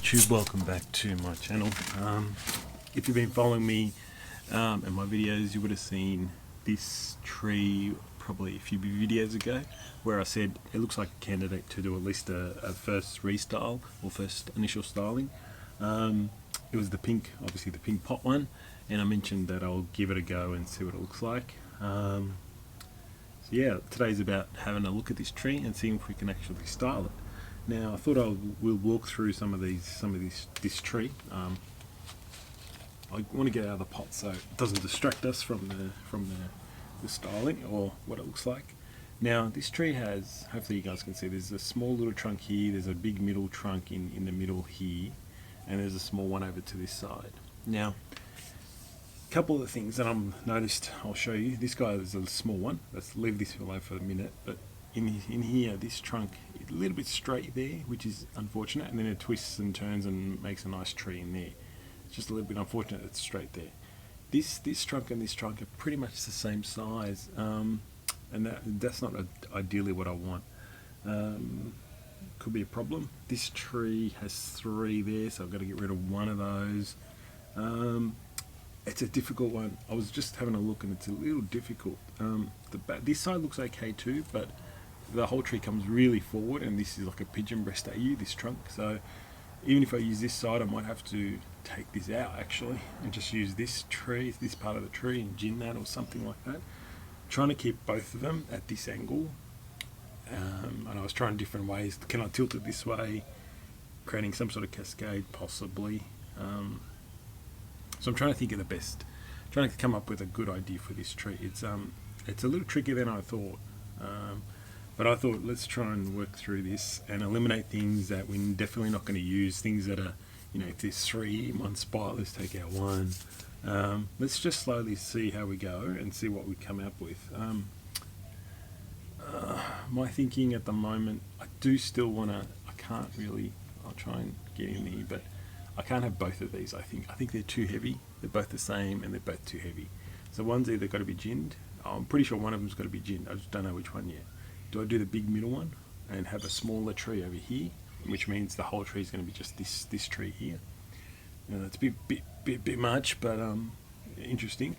YouTube, welcome back to my channel. If you've been following me and my videos, you would have seen this tree probably a few videos ago where I said it looks like a candidate to do at least a first restyle or first initial styling. It was the pink, obviously the pink pot one, and I mentioned that I'll give it a go and see what it looks like. So yeah, today's about having a look at this tree and seeing if we can actually style it. Now I thought we'll walk through some of this tree. I want to get out of the pot so it doesn't distract us from the styling or what it looks like. Now this tree has, hopefully you guys can see, there's a small little trunk here, there's a big middle trunk in the middle here, and there's a small one over to this side. Now a couple of the things that I've noticed, I'll show you. This guy is a small one. Let's leave this alone for a minute. But in here, this trunk is a little bit straight there, which is unfortunate, and then it twists and turns and makes a nice tree in there. It's just a little bit unfortunate it's straight there. This trunk and this trunk are pretty much the same size, and that's not ideally what I want. Could be a problem. This tree has 3 there, so I've got to get rid of one of those. It's a difficult one. I was just having a look and it's a little difficult. This side looks okay too, but the whole tree comes really forward, and this is like a pigeon breast AU, this trunk. So even if I use this side, I might have to take this out actually and just use this tree, this part of the tree, and gin that or something like that. Trying to keep both of them at this angle. And I was trying different ways. Can I tilt it this way, creating some sort of cascade possibly? So I'm trying to think of the best, trying to come up with a good idea for this tree. It's a little trickier than I thought, but I thought let's try and work through this and eliminate things that we're definitely not going to use. Things that are, if there's 3 in one spot, let's take out 1. Let's just slowly see how we go and see what we come up with. My thinking at the moment, I do still want to, I'll try and get in there, but I can't have both of these. I think they're too heavy. They're both the same and they're both too heavy. So one's either got to be ginned. I'm pretty sure one of them's got to be ginned. I just don't know which one yet. Do I do the big middle one and have a smaller tree over here, which means the whole tree is going to be just this tree here? It's a bit much, but interesting.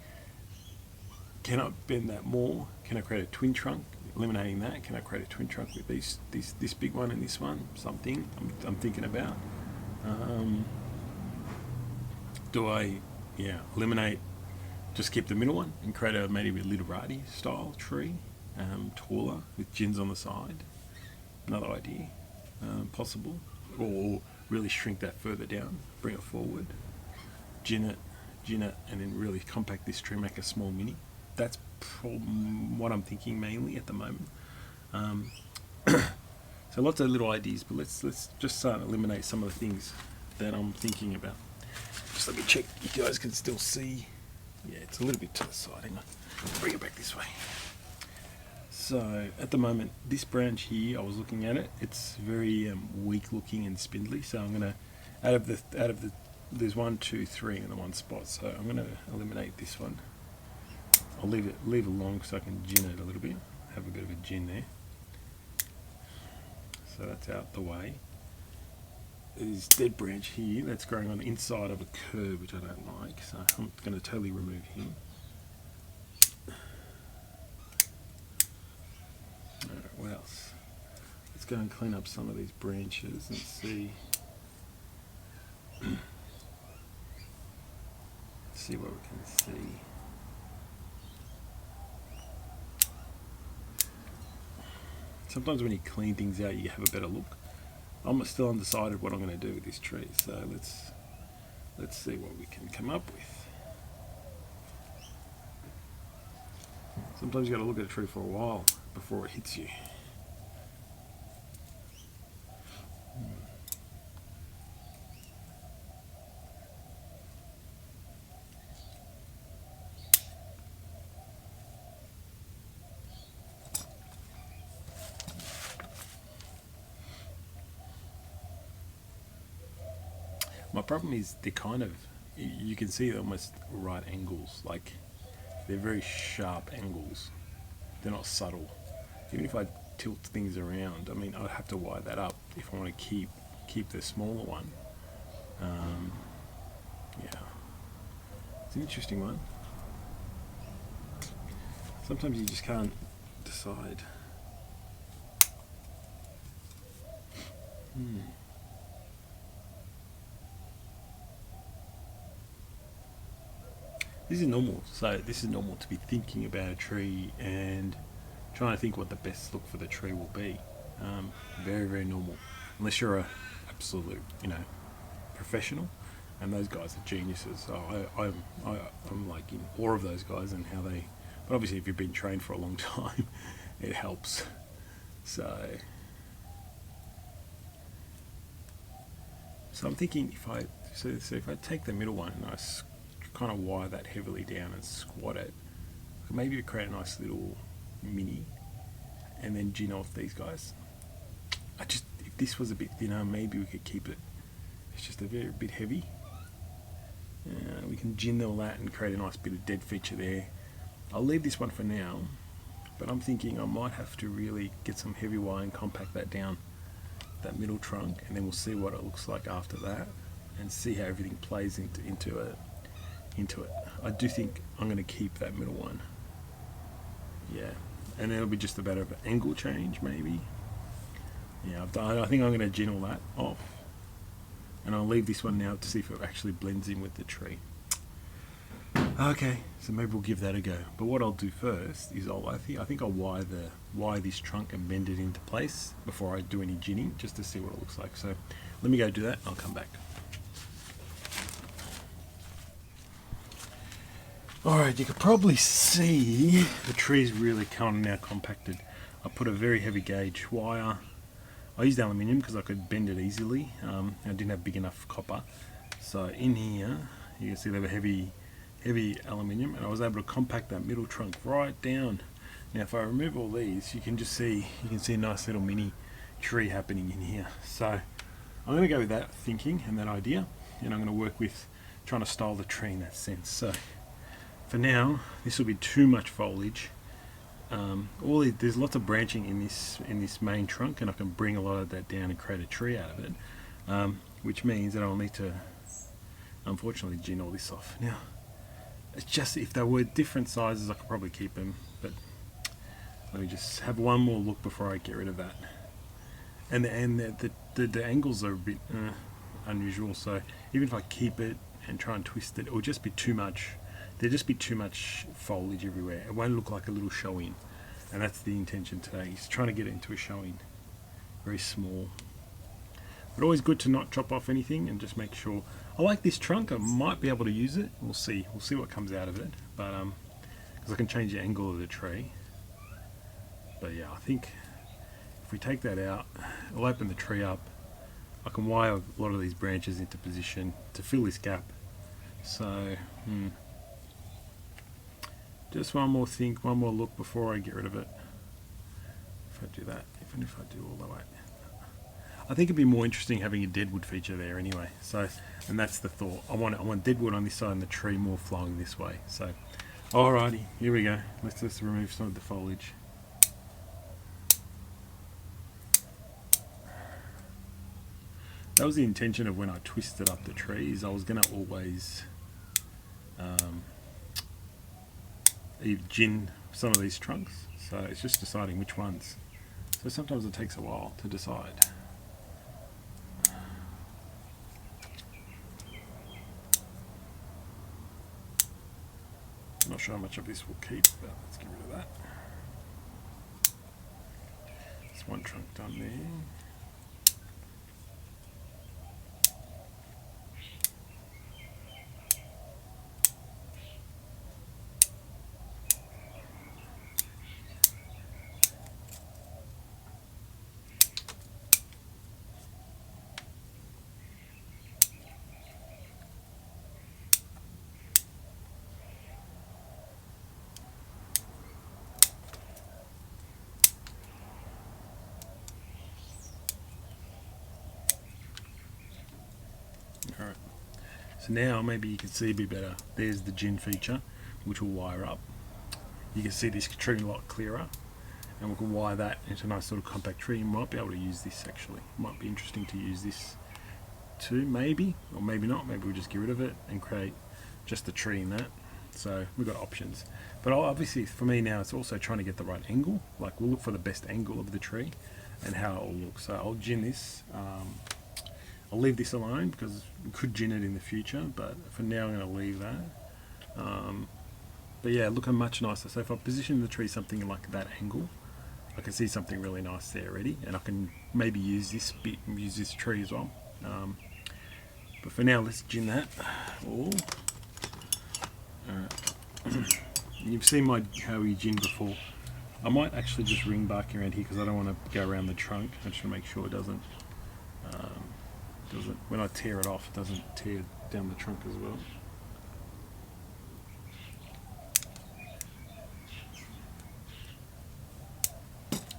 Can I bend that more? Can I create a twin trunk? Eliminating that, can I create a twin trunk with this big one and this one? Something I'm thinking about. Do I eliminate, just keep the middle one and create a maybe a literati style tree, taller with gins on the side? Another idea, possible. Or really shrink that further down, bring it forward, gin it, and then really compact this tree, make a small mini. That's what I'm thinking mainly at the moment. So lots of little ideas, but let's just start and eliminate some of the things that I'm thinking about. Just let me check if you guys can still see. Yeah, it's a little bit to the side. Hang on, bring it back this way. So at the moment, this branch here, I was looking at it. It's very weak looking and spindly. So I'm gonna, out of the, there's 1, 2, 3 in the one spot. So I'm gonna eliminate this one. I'll leave it long so I can gin it a little bit. Have a bit of a gin there. So that's out the way. There's dead branch here that's growing on the inside of a curve, which I don't like. So I'm going to totally remove him. Alright, what else? Let's go and clean up some of these branches and see. See what we can see. Sometimes when you clean things out, you have a better look. I'm still undecided what I'm going to do with this tree, so let's see what we can come up with. Sometimes you got to look at a tree for a while before it hits you. My problem is they're kind of, you can see they're almost right angles, like they're very sharp angles. They're not subtle. Even if I tilt things around, I mean, I'd have to wire that up if I want to keep the smaller one. Yeah, it's an interesting one. Sometimes you just can't decide. This is normal. So this is normal to be thinking about a tree and trying to think what the best look for the tree will be. Very, very normal. Unless you're a absolute, professional, and those guys are geniuses. So I'm like in awe of those guys and how they. But obviously, if you've been trained for a long time, it helps. So I'm thinking if I take the middle one and I kind of wire that heavily down and squat it, maybe create a nice little mini, and then gin off these guys. If this was a bit thinner, maybe we could keep it. It's just a bit heavy. We can gin all that and create a nice bit of dead feature there. I'll leave this one for now, but I'm thinking I might have to really get some heavy wire and compact that down, that middle trunk, and then we'll see what it looks like after that, and see how everything plays into it. I do think I'm going to keep that middle one. Yeah, and then it'll be just a bit of an angle change, maybe. Yeah, I think I'm going to gin all that off, and I'll leave this one now to see if it actually blends in with the tree. Okay, so maybe we'll give that a go. But what I'll do first is I think I'll wire this trunk and bend it into place before I do any ginning, just to see what it looks like. So let me go do that. I'll come back. Alright, you can probably see the tree's really kind of now compacted. I put a very heavy gauge wire. I used aluminium because I could bend it easily. I didn't have big enough copper. So in here, you can see they were heavy aluminium, and I was able to compact that middle trunk right down. Now if I remove all these, you can see a nice little mini tree happening in here. So I'm going to go with that thinking and that idea, and I'm going to work with trying to style the tree in that sense. So for now, this will be too much foliage. There's lots of branching in this main trunk, and I can bring a lot of that down and create a tree out of it, which means that I'll need to, unfortunately, gin all this off. Now, it's just if they were different sizes, I could probably keep them, but let me just have one more look before I get rid of that. And the angles are a bit unusual, so even if I keep it and try and twist it, it will just be too much. There'll just be too much foliage everywhere. It won't look like a little Shohin, and that's the intention today, is trying to get it into a Shohin, very small. But always good to not chop off anything and just make sure. I like this trunk. I might be able to use it. We'll see what comes out of it. But because I can change the angle of the tree. But yeah, I think if we take that out, it'll open the tree up. I can wire a lot of these branches into position to fill this gap. So just one more look before I get rid of it. If I do that, even if I do all the way, I think it'd be more interesting having a deadwood feature there anyway. So, and that's the thought. I want deadwood on this side and the tree more flowing this way. So, alrighty, here we go. Let's just remove some of the foliage. That was the intention of when I twisted up the trees. I was going to always gin some of these trunks. So it's just deciding which ones. So sometimes it takes a while to decide. I'm not sure how much of this will keep, but let's get rid of that. There's one trunk done there. Alright, so now maybe you can see a bit better. There's the gin feature, which will wire up. You can see this tree a lot clearer, and we can wire that into a nice sort of compact tree. You might be able to use this actually. It might be interesting to use this two, maybe, or maybe not. Maybe we'll just get rid of it and create just the tree in that. So we've got options. But obviously for me now, it's also trying to get the right angle. Like we'll look for the best angle of the tree and how it will look. So I'll gin this. I'll leave this alone because we could gin it in the future, but for now I'm going to leave that. But yeah, looking much nicer. So if I position the tree something like that angle, I can see something really nice there already, and I can maybe use this bit and use this tree as well. But for now, let's gin that. Oh. Alright. You've seen how we ginned before. I might actually just ring bark around here because I don't want to go around the trunk. I just want to make sure it doesn't, when I tear it off, it doesn't tear down the trunk as well.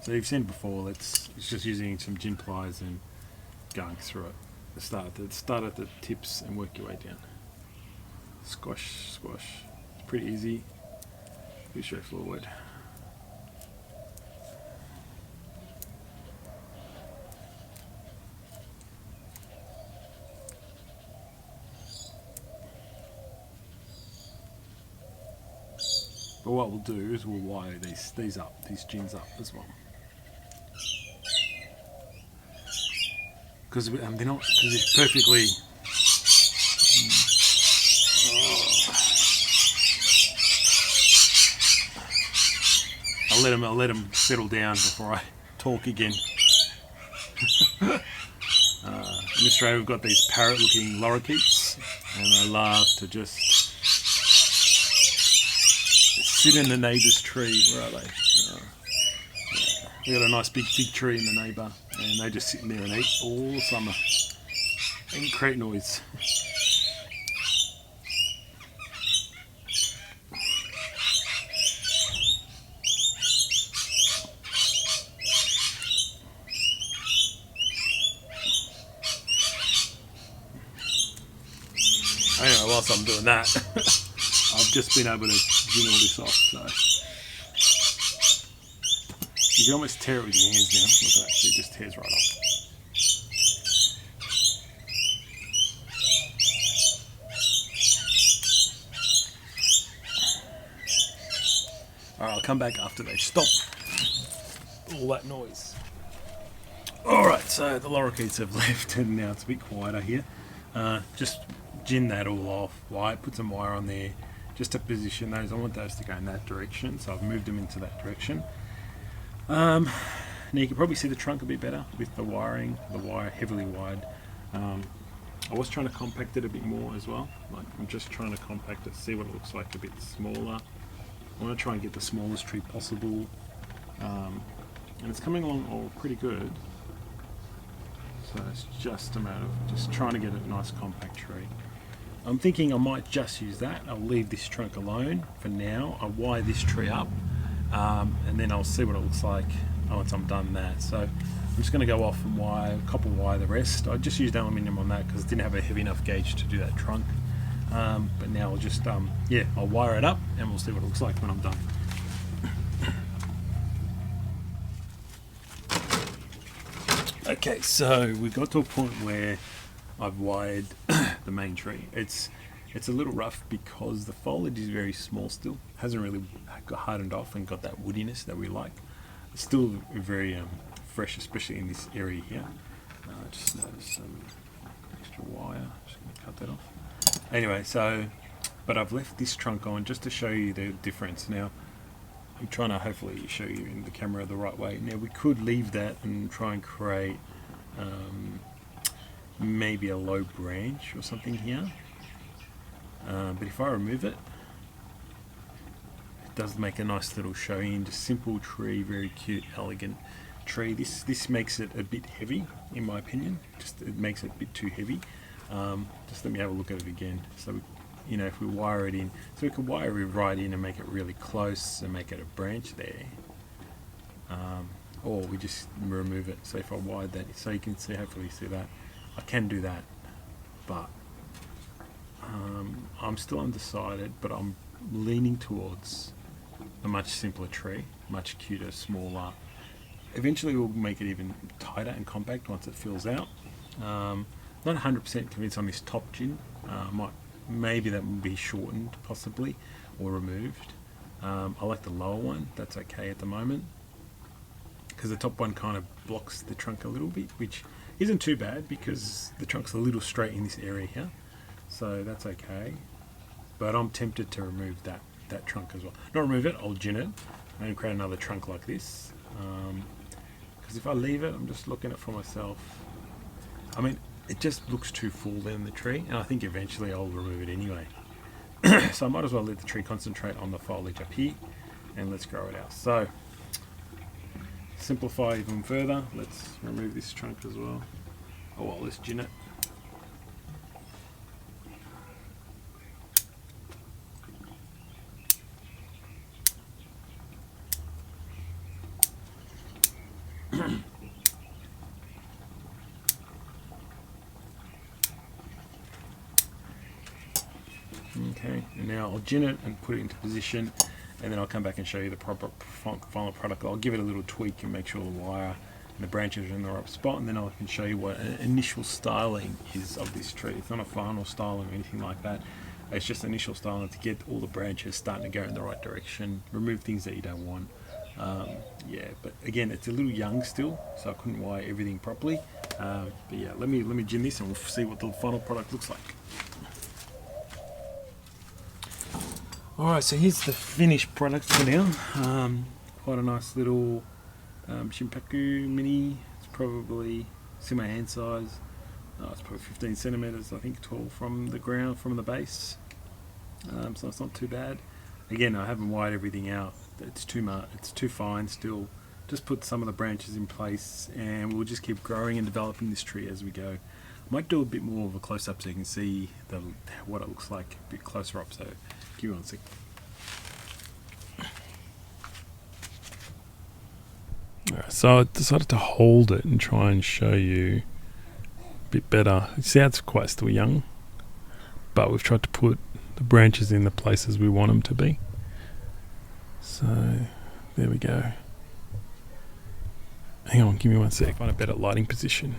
So you've seen it before, it's just using some gin pliers and going through it. Start at the tips and work your way down. Squash, squash. It's pretty easy, pretty straightforward. But what we'll do is we'll wire these gins up as well. Because they're not positioned perfectly. I'll let them settle down before I talk again. In Australia, we've got these parrot-looking lorikeets, and they love to just sit in the neighbour's tree. Where are they? We got a nice big fig tree in the neighbour, and they just sit in there and eat all summer and create noise. Anyway, whilst I'm doing that, I've just been able to gin all this off, so you can almost tear it with your hands now. Look at that, so it just tears right off. Alright, I'll come back after they stop all that noise. Alright, so the lorikeets have left and now it's a bit quieter here. Just gin that all off, put some wire on there just to position those. I want those to go in that direction, so I've moved them into that direction. Now you can probably see the trunk a bit better with the wiring, the wire heavily wired. I was trying to compact it a bit more as well. Like I'm just trying to compact it, see what it looks like a bit smaller. I want to try and get the smallest tree possible, and it's coming along all pretty good. So it's just a matter of just trying to get a nice compact tree. I'm thinking I might just use that. I'll leave this trunk alone for now. I'll wire this tree up, and then I'll see what it looks like once I'm done that. So I'm just going to go off and copper wire the rest. I just used aluminium on that because it didn't have a heavy enough gauge to do that trunk. But now I'll just, I'll wire it up and we'll see what it looks like when I'm done. Okay, so we've got to a point where I've wired the main tree. It's a little rough because the foliage is very small still. Hasn't really got hardened off and got that woodiness that we like. It's still very fresh, especially in this area here. Just noticed some extra wire. Just going to cut that off. Anyway, but I've left this trunk on just to show you the difference. Now, I'm trying to hopefully show you in the camera the right way. Now we could leave that and try and create maybe a low branch or something here. But if I remove it, it does make a nice little Shohin, just simple tree, very cute, elegant tree. This makes it a bit heavy, in my opinion. It makes it a bit too heavy. Just let me have a look at it again. So if we wire it in, so we could wire it right in and make it really close and make it a branch there, or we just remove it. So if I wired that, so you can see, hopefully see that, I can do that, but I'm still undecided, but I'm leaning towards a much simpler tree, much cuter, smaller. Eventually we'll make it even tighter and compact once it fills out. Not 100% convinced on this top gin. Maybe that will be shortened possibly or removed. I like the lower one. That's okay at the moment, because the top one kind of blocks the trunk a little bit, which isn't too bad because the trunk's a little straight in this area here, so that's okay. But I'm tempted to remove that trunk as well. Not remove it, I'll gin it and create another trunk like this, because if I leave it, I'm just looking at it for myself. I mean, it just looks too full then in the tree, and I think eventually I'll remove it anyway. So I might as well let the tree concentrate on the foliage up here, and let's grow it out. So simplify even further, let's remove this trunk as well. Oh well, let's gin it. Okay, and now I'll gin it and put it into position, and then I'll come back and show you the proper final product. I'll give it a little tweak and make sure the wire and the branches are in the right spot, and then I can show you what an initial styling is of this tree. It's not a final styling or anything like that. It's just initial styling to get all the branches starting to go in the right direction, remove things that you don't want. Yeah, but again, it's a little young still, so I couldn't wire everything properly. But yeah, let me gin this and we'll see what the final product looks like. Alright, so here's the finished product for now. Quite a nice little shimpaku mini. It's probably semi hand size. It's probably 15 centimeters, I think 12 from the ground, from the base. So it's not too bad. Again, I haven't wired everything out. It's too much. It's too fine still. Just put some of the branches in place, and we'll just keep growing and developing this tree as we go. I might do a bit more of a close-up so you can see what it looks like a bit closer up. So give me 1 sec. Alright, so I decided to hold it and try and show you a bit better. You see how it's quite still young, but we've tried to put the branches in the places we want them to be. So there we go. Hang on, give me 1 sec. Find a better lighting position.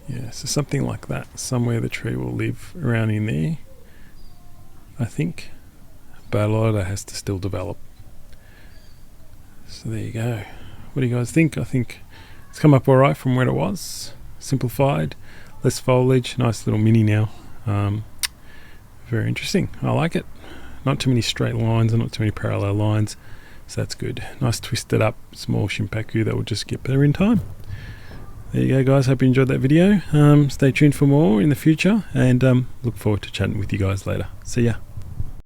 Yeah, so something like that. Somewhere the tree will live around in there, I think. But a lot of that has to still develop. So there you go. What do you guys think? I think it's come up alright from where it was. Simplified, less foliage, nice little mini now. Very interesting. I like it. Not too many straight lines and not too many parallel lines. So that's good. Nice twisted up small shimpaku that will just get better in time. There you go, guys. Hope you enjoyed that video. Stay tuned for more in the future, and look forward to chatting with you guys later. See ya.